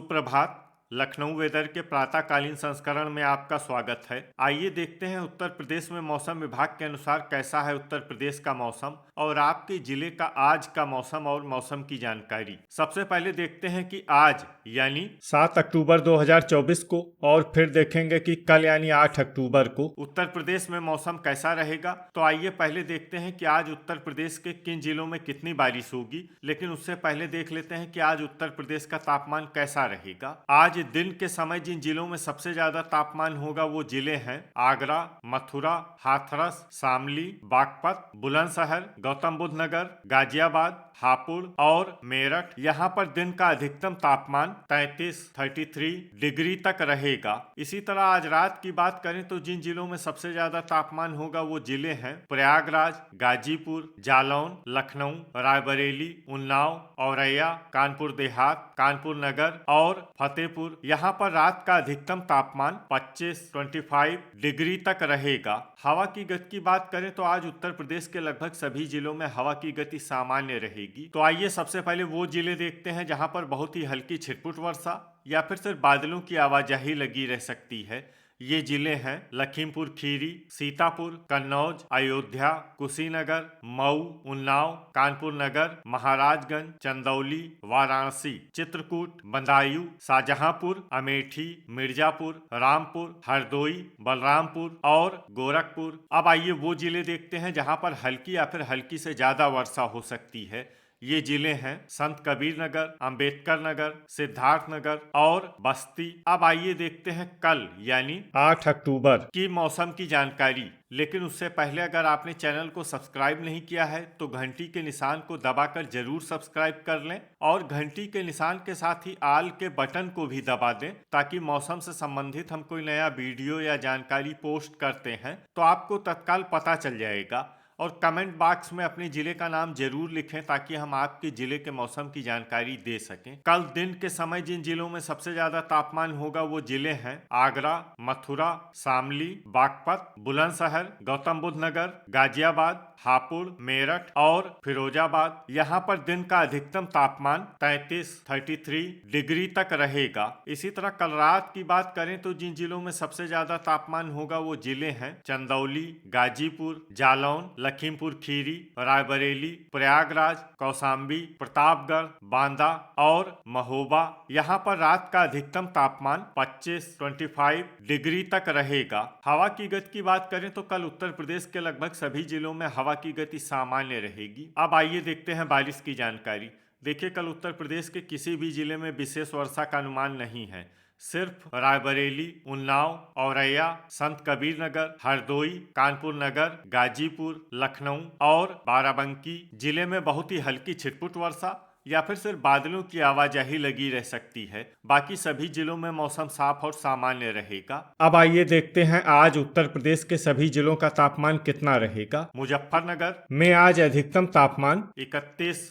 सुप्रभात। लखनऊ वेदर के प्रातःकालीन संस्करण में आपका स्वागत है। आइए देखते हैं उत्तर प्रदेश में मौसम विभाग के अनुसार कैसा है उत्तर प्रदेश का मौसम और आपके जिले का आज का मौसम और मौसम की जानकारी। सबसे पहले देखते हैं कि आज यानी 7 अक्टूबर 2024 को और फिर देखेंगे कि कल यानी 8 अक्टूबर को उत्तर प्रदेश में मौसम कैसा रहेगा। तो आइए पहले देखते हैं कि आज उत्तर प्रदेश के किन जिलों में कितनी बारिश होगी, लेकिन उससे पहले देख लेते हैं कि आज उत्तर प्रदेश का तापमान कैसा रहेगा। आज दिन के समय जिन जिलों में सबसे ज्यादा तापमान होगा वो जिले हैं आगरा, मथुरा, हाथरस, शामली, बागपत, बुलंदशहर, गौतम बुद्ध नगर, गाजियाबाद, हापुड़ और मेरठ। यहाँ पर दिन का अधिकतम तापमान 33 डिग्री तक रहेगा। इसी तरह आज रात की बात करें तो जिन जिलों में सबसे ज्यादा तापमान होगा वो जिले हैं प्रयागराज, गाजीपुर, जालौन, लखनऊ, रायबरेली, उन्नाव, औरैया, कानपुर देहात, कानपुर नगर और फतेहपुर। यहाँ पर रात का अधिकतम तापमान 25 डिग्री तक रहेगा। हवा की गति की बात करें तो आज उत्तर प्रदेश के लगभग सभी जिलों में हवा की गति सामान्य रहेगी। तो आइए सबसे पहले वो जिले देखते हैं जहाँ पर बहुत ही हल्की छिटपुट वर्षा या फिर सिर्फ बादलों की आवाजाही लगी रह सकती है। ये जिले हैं लखीमपुर खीरी, सीतापुर, कन्नौज, अयोध्या, कुशीनगर, मऊ, उन्नाव, कानपुर नगर, महाराजगंज, चंदौली, वाराणसी, चित्रकूट, बदायूं, शाहजहांपुर, अमेठी, मिर्जापुर, रामपुर, हरदोई, बलरामपुर और गोरखपुर। अब आइए वो जिले देखते हैं जहां पर हल्की या फिर हल्की से ज्यादा वर्षा हो सकती है। ये जिले हैं संत कबीर नगर, अंबेडकर नगर, सिद्धार्थ नगर और बस्ती। अब आइए देखते हैं कल यानी 8 अक्टूबर की मौसम की जानकारी। लेकिन उससे पहले अगर आपने चैनल को सब्सक्राइब नहीं किया है तो घंटी के निशान को दबाकर जरूर सब्सक्राइब कर लें और घंटी के निशान के साथ ही आल के बटन को भी दबा दें ताकि मौसम से संबंधित हम कोई नया वीडियो या जानकारी पोस्ट करते हैं तो आपको तत्काल पता चल जाएगा। और कमेंट बॉक्स में अपने जिले का नाम जरूर लिखें ताकि हम आपके जिले के मौसम की जानकारी दे सकें। कल दिन के समय जिन जिलों में सबसे ज्यादा तापमान होगा वो जिले हैं आगरा, मथुरा, शामली, बागपत, बुलंदशहर, गौतम बुद्ध नगर, गाजियाबाद, हापुड़, मेरठ और फिरोजाबाद। यहाँ पर दिन का अधिकतम तापमान 33 डिग्री तक रहेगा। इसी तरह कल रात की बात करें तो जिन जिलों में सबसे ज्यादा तापमान होगा वो जिले हैं चंदौली, गाजीपुर, जालौन, लखीमपुर खीरी, रायबरेली, प्रयागराज, कौशाम्बी, प्रतापगढ़, बांदा और महोबा। यहाँ पर रात का अधिकतम तापमान 25 डिग्री तक रहेगा। हवा की गति की बात करें तो कल उत्तर प्रदेश के लगभग सभी जिलों में हवा की गति सामान्य रहेगी। अब आइए देखते हैं बारिश की जानकारी। देखिए कल उत्तर प्रदेश के किसी भी जिले में विशेष वर्षा का अनुमान नहीं है। सिर्फ रायबरेली, उन्नाव, औरैया, संत कबीर नगर, हरदोई, कानपुर नगर, गाजीपुर, लखनऊ और बाराबंकी जिले में बहुत ही हल्की छिटपुट वर्षा या फिर सिर्फ बादलों की आवाजाही लगी रह सकती है। बाकी सभी जिलों में मौसम साफ और सामान्य रहेगा। अब आइए देखते हैं आज उत्तर प्रदेश के सभी जिलों का तापमान कितना रहेगा। मुजफ्फरनगर में आज अधिकतम तापमान 31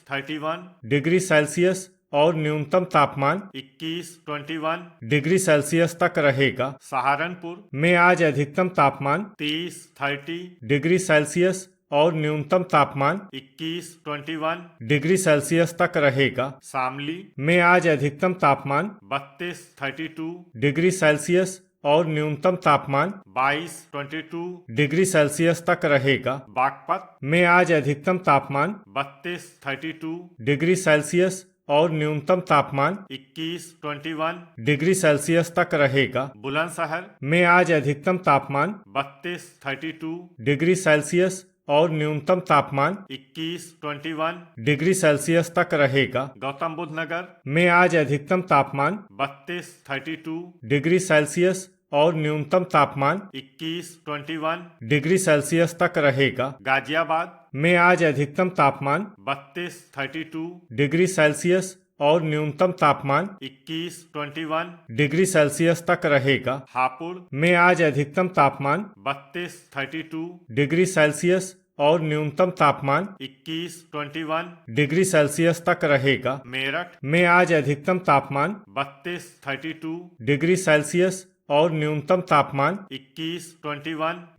डिग्री सेल्सियस और न्यूनतम तापमान 21 डिग्री सेल्सियस तक रहेगा। सहारनपुर में आज अधिकतम तापमान 30 डिग्री सेल्सियस और न्यूनतम तापमान 21 डिग्री सेल्सियस तक रहेगा। शामली में आज अधिकतम तापमान 32 डिग्री सेल्सियस और न्यूनतम तापमान 22 डिग्री सेल्सियस तक रहेगा। बागपत में आज अधिकतम तापमान 32 डिग्री सेल्सियस और न्यूनतम तापमान 21 डिग्री सेल्सियस तक रहेगा। बुलंदशहर में आज अधिकतम तापमान 32 डिग्री सेल्सियस और न्यूनतम तापमान 21 डिग्री सेल्सियस तक रहेगा। गौतम बुद्ध नगर में आज अधिकतम तापमान 32 डिग्री सेल्सियस और न्यूनतम तापमान 21 डिग्री सेल्सियस तक रहेगा। गाजियाबाद में आज अधिकतम तापमान 32 डिग्री सेल्सियस और न्यूनतम तापमान 21 डिग्री सेल्सियस तक रहेगा। हापुड़ में आज अधिकतम तापमान 32 डिग्री सेल्सियस और न्यूनतम तापमान 21 डिग्री सेल्सियस तक रहेगा। मेरठ में आज अधिकतम तापमान 32 डिग्री सेल्सियस और न्यूनतम तापमान 21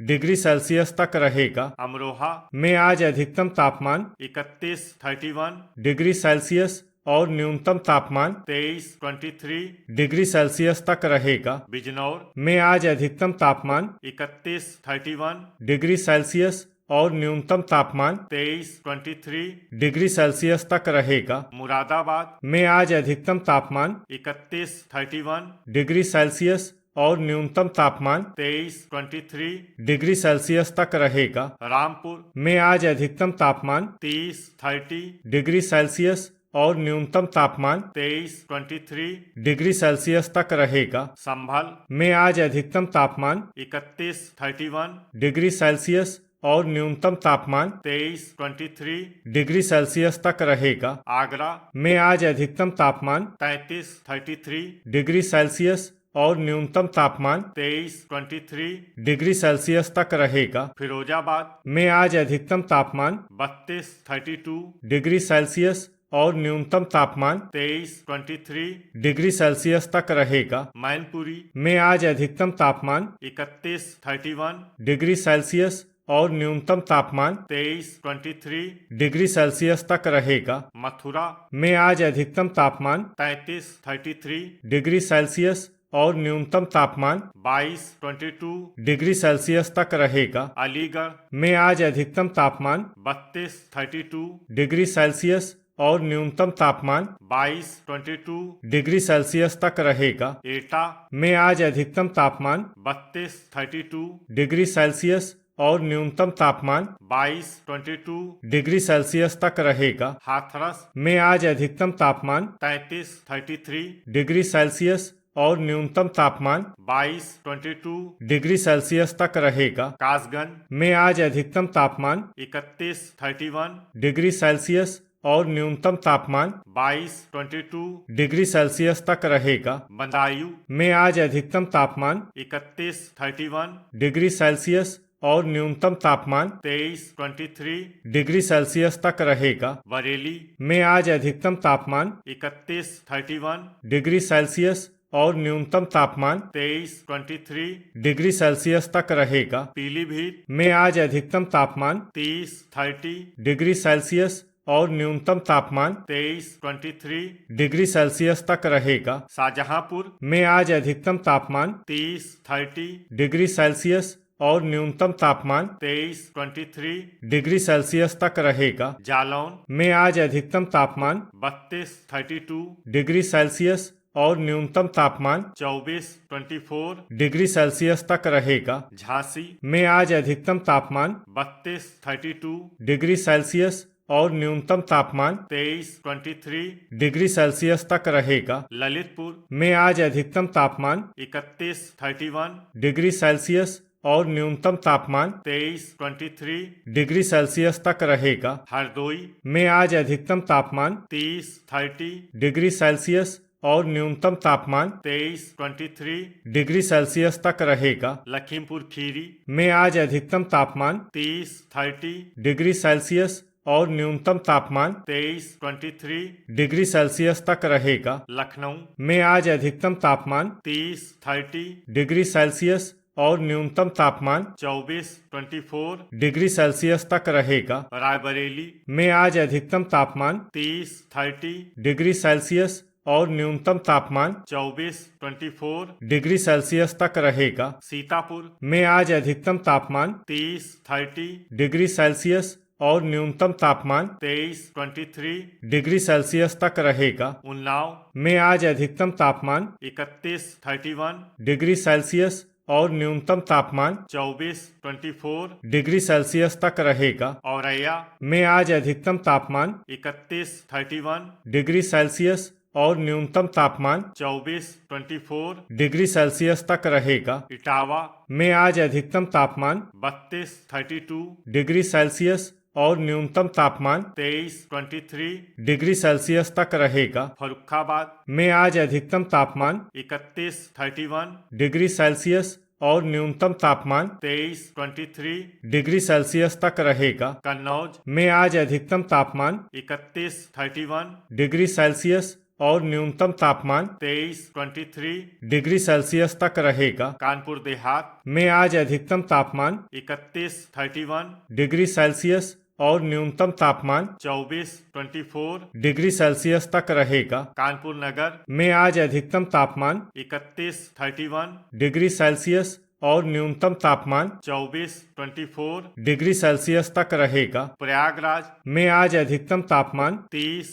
डिग्री सेल्सियस तक रहेगा। अमरोहा में आज अधिकतम तापमान 31 डिग्री सेल्सियस और न्यूनतम तापमान 23-23 डिग्री सेल्सियस तक रहेगा। बिजनौर में आज अधिकतम तापमान 31-31 डिग्री सेल्सियस और न्यूनतम तापमान 23-23 डिग्री सेल्सियस तक रहेगा। मुरादाबाद में आज अधिकतम तापमान 31-31 डिग्री सेल्सियस और न्यूनतम तापमान 23-23 डिग्री सेल्सियस तक रहेगा। रामपुर में आज अधिकतम तापमान 30-30 डिग्री सेल्सियस और न्यूनतम तापमान 23-23 डिग्री सेल्सियस तक रहेगा। संभल में आज अधिकतम तापमान 31-31 डिग्री सेल्सियस और न्यूनतम तापमान 23-23 डिग्री सेल्सियस तक रहेगा। आगरा में आज अधिकतम तापमान 33-33 डिग्री सेल्सियस और न्यूनतम तापमान 23-23 डिग्री सेल्सियस तक रहेगा। फिरोजाबाद में आज अधिकतम तापमान 32-32 डिग्री सेल्सियस और न्यूनतम तापमान 23-23 डिग्री सेल्सियस तक रहेगा। मैनपुरी में आज अधिकतम तापमान 31-31 डिग्री सेल्सियस और न्यूनतम तापमान 23-23 डिग्री सेल्सियस तक रहेगा। मथुरा में आज अधिकतम तापमान 33-33 डिग्री सेल्सियस और न्यूनतम तापमान 22-22 डिग्री सेल्सियस तक रहेगा। अलीगढ़ में आज अधिकतम तापमान 32-32 डिग्री सेल्सियस और न्यूनतम तापमान 22-22 डिग्री सेल्सियस तक रहेगा। एटा में आज अधिकतम तापमान 32-32 डिग्री सेल्सियस और न्यूनतम तापमान 22-22 डिग्री सेल्सियस तक रहेगा। हाथरस में आज अधिकतम तापमान 33-33 डिग्री सेल्सियस और न्यूनतम तापमान 22-22 डिग्री सेल्सियस तक रहेगा। कासगंज में आज अधिकतम तापमान 31-31 डिग्री सेल्सियस और न्यूनतम तापमान 22-22 डिग्री सेल्सियस तक रहेगा। बदायूं में आज अधिकतम तापमान 31-31 डिग्री सेल्सियस और न्यूनतम तापमान 23-23 डिग्री सेल्सियस तक रहेगा। बरेली में आज अधिकतम तापमान 31-31 डिग्री सेल्सियस और न्यूनतम तापमान 23-23 डिग्री सेल्सियस तक रहेगा। पीलीभीत में आज अधिकतम तापमान 30-30 डिग्री सेल्सियस और न्यूनतम तापमान 23-23 डिग्री सेल्सियस तक रहेगा। शाहजहांपुर में आज अधिकतम तापमान 30-30 डिग्री सेल्सियस और न्यूनतम तापमान 23-23 डिग्री सेल्सियस तक रहेगा। जालौन में आज अधिकतम तापमान 32-32 डिग्री सेल्सियस और न्यूनतम तापमान 24-24 डिग्री सेल्सियस तक रहेगा। झांसी में आज अधिकतम तापमान 32-32 डिग्री सेल्सियस और न्यूनतम तापमान 23-23 डिग्री सेल्सियस तक रहेगा। ललितपुर में आज अधिकतम तापमान 31-31 डिग्री सेल्सियस और न्यूनतम तापमान 23-23 डिग्री सेल्सियस तक रहेगा। हरदोई में आज अधिकतम तापमान 30-30 डिग्री सेल्सियस और न्यूनतम तापमान 23-23 डिग्री सेल्सियस तक रहेगा। लखीमपुर खीरी में आज अधिकतम तापमान 30-30 डिग्री सेल्सियस और न्यूनतम तापमान 23-23 डिग्री सेल्सियस तक रहेगा। लखनऊ में आज अधिकतम तापमान 30-30 डिग्री सेल्सियस और न्यूनतम तापमान 24-24 डिग्री सेल्सियस तक रहेगा। रायबरेली में आज अधिकतम तापमान 30-30 डिग्री सेल्सियस और न्यूनतम तापमान 24-24 डिग्री सेल्सियस तक रहेगा। सीतापुर में आज अधिकतम तापमान 30-30 डिग्री सेल्सियस और न्यूनतम तापमान 23-23 डिग्री सेल्सियस तक रहेगा। उन्नाव में आज अधिकतम तापमान 31-31 डिग्री सेल्सियस और न्यूनतम तापमान 24-24 डिग्री सेल्सियस तक रहेगा। औरैया में आज अधिकतम तापमान 31-31 डिग्री सेल्सियस और न्यूनतम तापमान 24-24 डिग्री सेल्सियस तक रहेगा। इटावा में आज अधिकतम तापमान 32-32 डिग्री सेल्सियस और न्यूनतम तापमान 23-23 डिग्री सेल्सियस तक रहेगा। फर्रुखाबाद में आज अधिकतम तापमान 31-31 डिग्री सेल्सियस और न्यूनतम तापमान 23-23 डिग्री सेल्सियस तक रहेगा। कन्नौज में आज अधिकतम तापमान 31-31 डिग्री सेल्सियस और न्यूनतम तापमान 23-23 डिग्री सेल्सियस तक रहेगा। कानपुर देहात में आज अधिकतम तापमान 31-31 डिग्री सेल्सियस और न्यूनतम तापमान 24 डिग्री सेल्सियस तक रहेगा। कानपुर नगर में आज अधिकतम तापमान 31 डिग्री सेल्सियस और न्यूनतम तापमान 24 डिग्री सेल्सियस तक रहेगा। प्रयागराज में आज अधिकतम तापमान 30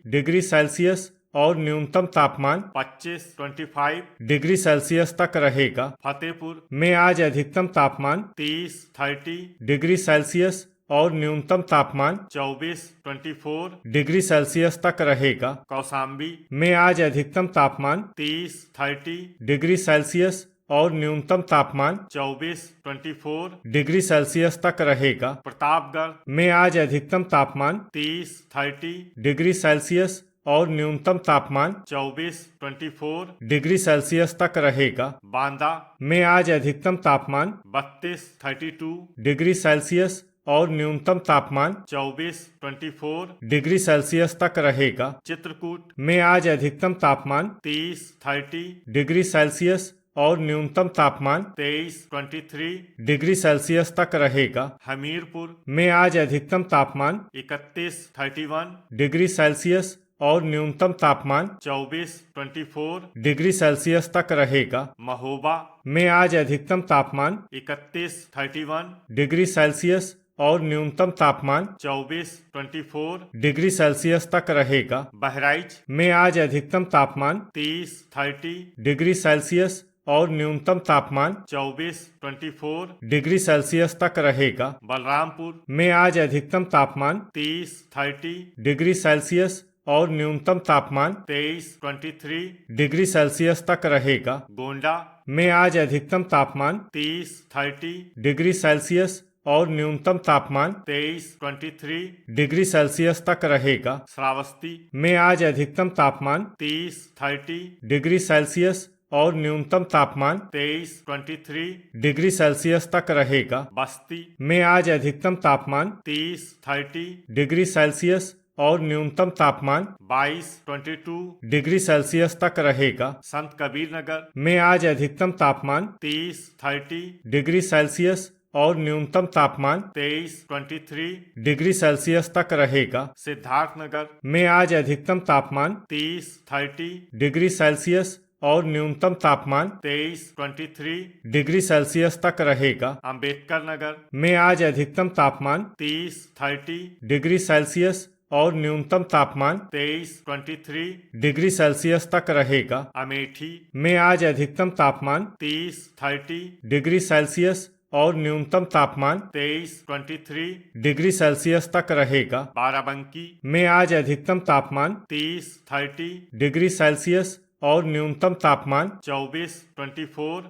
डिग्री सेल्सियस और न्यूनतम तापमान 25 डिग्री सेल्सियस तक रहेगा। फतेहपुर में आज अधिकतम तापमान 30 डिग्री सेल्सियस और न्यूनतम तापमान 24 डिग्री सेल्सियस तक रहेगा। कौशाम्बी में आज अधिकतम तापमान 30 डिग्री सेल्सियस और न्यूनतम तापमान 24 डिग्री सेल्सियस तक रहेगा। प्रतापगढ़ में आज अधिकतम तापमान 30 डिग्री सेल्सियस और न्यूनतम तापमान 24 डिग्री सेल्सियस तक रहेगा। बांदा में आज अधिकतम तापमान 32 डिग्री सेल्सियस और न्यूनतम तापमान 24 डिग्री सेल्सियस तक रहेगा। चित्रकूट में आज अधिकतम तापमान 30 डिग्री सेल्सियस और न्यूनतम तापमान 23 डिग्री सेल्सियस तक रहेगा। हमीरपुर में आज अधिकतम तापमान 31 डिग्री सेल्सियस और न्यूनतम तापमान 24 डिग्री सेल्सियस तक रहेगा। महोबा में आज अधिकतम तापमान 31 डिग्री सेल्सियस और न्यूनतम तापमान 24 डिग्री सेल्सियस तक रहेगा। बहराइच में आज अधिकतम तापमान 30 डिग्री सेल्सियस और न्यूनतम तापमान 24 डिग्री सेल्सियस तक रहेगा। बलरामपुर में आज अधिकतम तापमान 30 डिग्री सेल्सियस और न्यूनतम तापमान 23 डिग्री सेल्सियस तक रहेगा। गोंडा में आज अधिकतम तापमान 30 डिग्री सेल्सियस और न्यूनतम तापमान 23 डिग्री सेल्सियस तक रहेगा। श्रावस्ती में आज अधिकतम तापमान 30 डिग्री सेल्सियस और न्यूनतम तापमान 23 डिग्री सेल्सियस तक रहेगा। बस्ती में आज अधिकतम तापमान 30 डिग्री सेल्सियस और न्यूनतम तापमान 22 डिग्री सेल्सियस तक रहेगा। संत कबीर नगर में आज अधिकतम तापमान 30 डिग्री सेल्सियस और न्यूनतम तापमान 23 डिग्री सेल्सियस तक रहेगा। सिद्धार्थ नगर में आज अधिकतम तापमान 30 डिग्री सेल्सियस और न्यूनतम तापमान 23 डिग्री सेल्सियस तक रहेगा। अंबेडकर नगर में आज अधिकतम तापमान 30 डिग्री सेल्सियस और न्यूनतम तापमान 23 डिग्री सेल्सियस तक रहेगा। अमेठी में आज अधिकतम तापमान 30 डिग्री सेल्सियस और न्यूनतम तापमान 23 डिग्री सेल्सियस तक रहेगा। बाराबंकी में आज अधिकतम तापमान 30 डिग्री सेल्सियस और न्यूनतम तापमान 24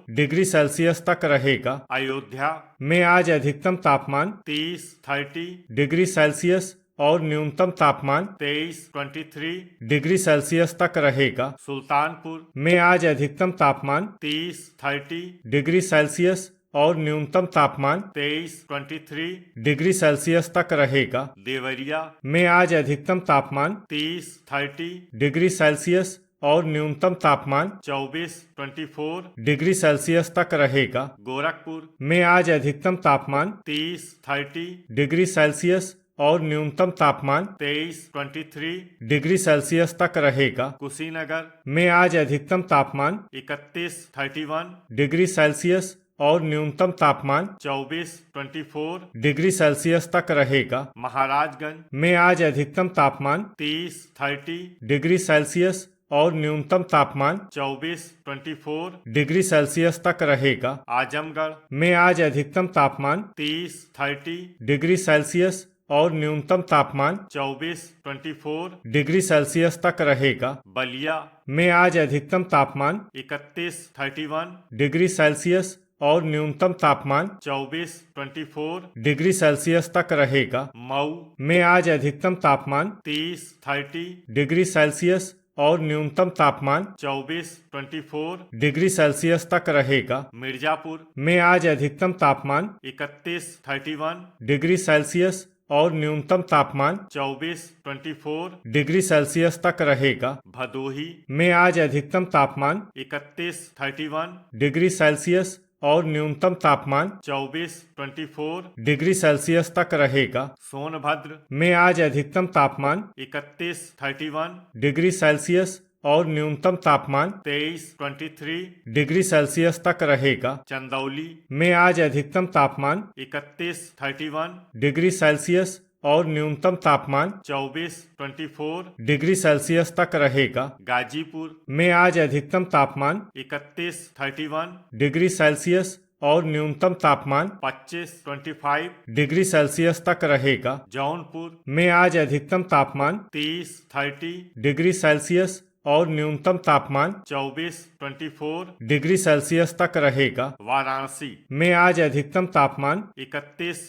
डिग्री सेल्सियस तक रहेगा। अयोध्या में आज अधिकतम तापमान 30 डिग्री सेल्सियस और न्यूनतम तापमान 23 डिग्री सेल्सियस तक रहेगा। सुल्तानपुर में आज अधिकतम तापमान 30 डिग्री सेल्सियस और न्यूनतम तापमान 23 डिग्री सेल्सियस तक रहेगा। देवरिया में आज अधिकतम तापमान 30 डिग्री सेल्सियस और न्यूनतम तापमान 24 डिग्री सेल्सियस तक रहेगा। गोरखपुर में आज अधिकतम तापमान 30 डिग्री सेल्सियस और न्यूनतम तापमान 23 डिग्री सेल्सियस तक रहेगा। कुशीनगर में आज अधिकतम तापमान 31 डिग्री सेल्सियस और न्यूनतम तापमान 24 डिग्री सेल्सियस तक रहेगा। महाराजगंज में आज अधिकतम तापमान 30 डिग्री सेल्सियस और न्यूनतम तापमान 24 डिग्री सेल्सियस तक रहेगा। आजमगढ़ में आज अधिकतम तापमान 30 डिग्री सेल्सियस और न्यूनतम तापमान 24 डिग्री सेल्सियस तक रहेगा। बलिया में आज अधिकतम तापमान 31 डिग्री सेल्सियस और न्यूनतम तापमान 24 डिग्री सेल्सियस तक रहेगा। मऊ में आज अधिकतम तापमान 30 डिग्री सेल्सियस और न्यूनतम तापमान 24 डिग्री सेल्सियस तक रहेगा। मिर्जापुर में आज अधिकतम तापमान 31 डिग्री सेल्सियस और न्यूनतम तापमान 24 डिग्री सेल्सियस तक रहेगा। भदोही में आज अधिकतम तापमान 31 डिग्री सेल्सियस और न्यूनतम तापमान 24 डिग्री सेल्सियस तक रहेगा। सोनभद्र में आज अधिकतम तापमान 31 डिग्री सेल्सियस और न्यूनतम तापमान 23 डिग्री सेल्सियस तक रहेगा। चंदौली में आज अधिकतम तापमान 31 डिग्री सेल्सियस और न्यूनतम तापमान 24 डिग्री सेल्सियस तक रहेगा। गाजीपुर में आज अधिकतम तापमान 31 डिग्री सेल्सियस और न्यूनतम तापमान 25 डिग्री सेल्सियस तक रहेगा। जौनपुर में आज अधिकतम तापमान 30 डिग्री सेल्सियस और न्यूनतम तापमान 24 डिग्री सेल्सियस तक रहेगा। वाराणसी में आज अधिकतम तापमान 31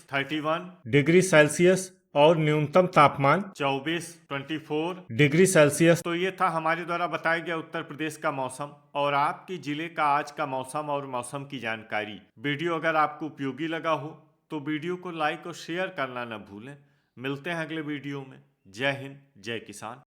डिग्री सेल्सियस और न्यूनतम तापमान 24 डिग्री सेल्सियस। तो ये था हमारे द्वारा बताया गया उत्तर प्रदेश का मौसम और आपके जिले का आज का मौसम और मौसम की जानकारी। वीडियो अगर आपको उपयोगी लगा हो तो वीडियो को लाइक और शेयर करना न भूलें। मिलते हैं अगले वीडियो में। जय हिंद, जय किसान।